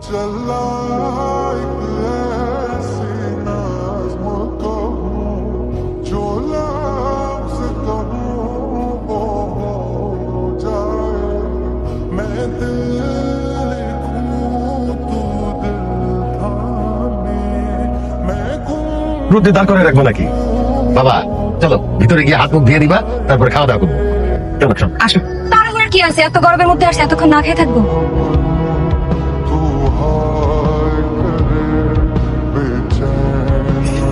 রোদে দাঁড় করে রাখবো নাকি? বাবা চলো ভিতরে গিয়ে হাত মুখ ধুয়ে দিবা, তারপরে খাওয়া দাওয়া করবো। চলো চলো আসো। তারপরে কি আছে, এত গরমের মধ্যে আসছে, এতক্ষণ না খেয়ে থাকবো?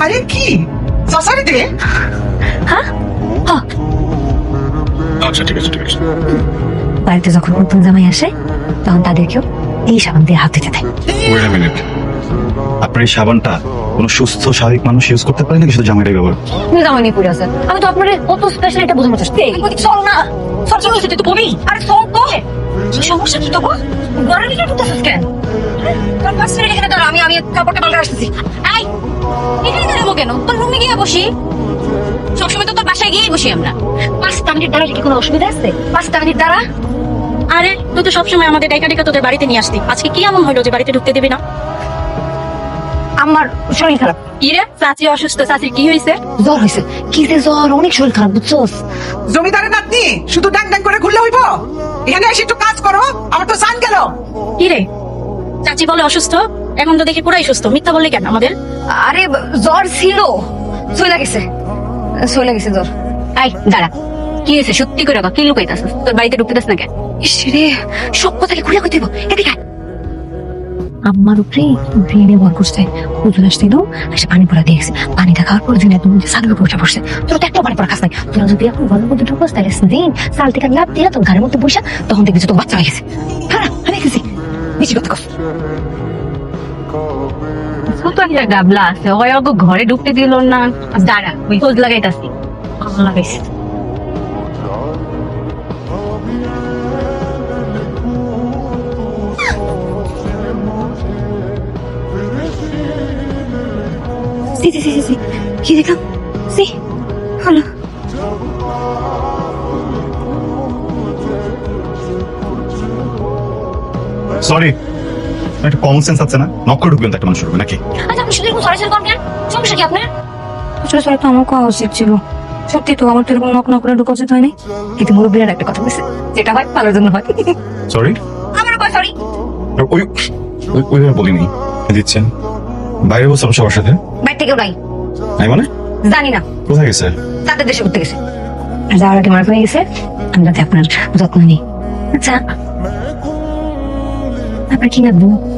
আরে কি সসারি দে? হ্যাঁ হ্যাঁ। আচ্ছা ঠিক আছে ঠিক আছে। বাড়িতে যখন নতুন জামাই আসে তখন তাদেরকেও এই সাবান দিয়ে হাত ধুতে দেয়। ওয়েট আ মিনিট, আপনার এই সাবানটা কোন সুস্থ স্বাভাবিক মানুষ ইউজ করতে পারে নাকি শুধু জামাইটাই ব্যবহার? তুমি জামাই নিয়ে পড়ে আছে, আমি তো আপনার কত স্পেশাল এটা বোঝানোর চেষ্টা করি। চল না, চল চল, তুই তো বমি। আরে চল তো, কি সমস্যা কি তো? ঘরে নিয়ে ঢুকতেছিস কেন? তোর পাশে রেখে দাঁড়া, আমি কাপড়টা পাল্টে আসতেছি। এই এখানে দাঁড়াবো কেন? তোর রুমে গিয়ে বসি। সবসময় তো তোর বাসায় গিয়েই বসি আমরা। 5 মিনিট দাঁড়ালে কি কোনো অসুবিধা আছে? 5 মিনিট দাঁড়া। আরে তুই তো সবসময় আমাদের ডাইকা ডাইকা তোদের বাড়িতে নিয়ে আসতি, আজকে কি এমন হলো যে বাড়িতে ঢুকতে দিবি না? আমার শরীর খারাপ। কি রে, চাচি অসুস্থ? চাচির কি হয়েছে? জ্বর হয়েছে। কি যে জ্বর, অনেক শরীর খারাপ বুঝছোস? জমিদারের নাতনি শুধু ডাং ডাং করে ঘুরলে হইব? এখানে এসে একটু কাজ করো, আমার তো সান গেল। কি রে, চাচি বলে অসুস্থ, এখন তো দেখি পুরাই সুস্থ, মিথ্যা বললি কেন আমাদের? আরে জ্বর ছিল, চলে গেছে, চলে গেছে জ্বর। আই দাঁড়া, কি হয়েছে সত্যি করে কি লুকাইতাছিস? তোর বাড়িতে ঢুকতে দাস না কেন? ইস রে, সব কথা কি খুলে কইতে হইব? এদিকে আয়। আম্মার উপরে ব্রেনে ভর করছে, হুজুর আসছিল, এসে পানি পড়া দিয়েছে। পানিটা খাওয়ার পর দিন একদম সালের উপর উঠে পড়ছে। তোর তো একটা পানি পড়া খাস নাই। তোরা যদি এখন ঘরের মধ্যে ঢুকোস তাহলে দিন সাল থেকে লাভ দিয়ে তোর ঘরের মধ্যে বসা, তখন দেখবি যে তোর বাচ্চা হয়ে গেছে। হ্যাঁ আমি দেখেছি, বেশি কথা কস। ছোট একটা গাবলা আছে, ওই অল্প ঘরে ঢুকতে দিল না। দাঁড়া, ওই খোঁজ লাগাইতাছি। লাগাইছি। সি কি দেখলাম? সি হলো সরি, একটা কমন সেন্স আছে না? নক করে ঢুকবেন তো একটা মানুষ ঢুকবে নাকি? আচ্ছা, আপনি শুধু এরকম সরি সরি করবেন, সমস্যা কি আপনার? আসলে সরি তো আমার কোয়া উচিত ছিল। সত্যি তো আমার তো এরকম নক নক করে ঢোকা উচিত হয়নি। কিন্তু মোর বিরাট একটা কথা বলছে, যেটা হয় ভালোর জন্য হয়। সরি? আমার কয় সরি? ওই ওইভাবে বলিনি। দিচ্ছেন বাইরে বসে সবার সাথে? বাইরে থেকেও নাই। নাই মানে? জানি না, কোথায় গেছে? তাদের দেশে ঘুরতে গেছে। যাওয়ার আগে মারা হয়ে গেছে, আমি যাতে আপনার যত্ন নিই। আচ্ছা আপনার কি লাগবে?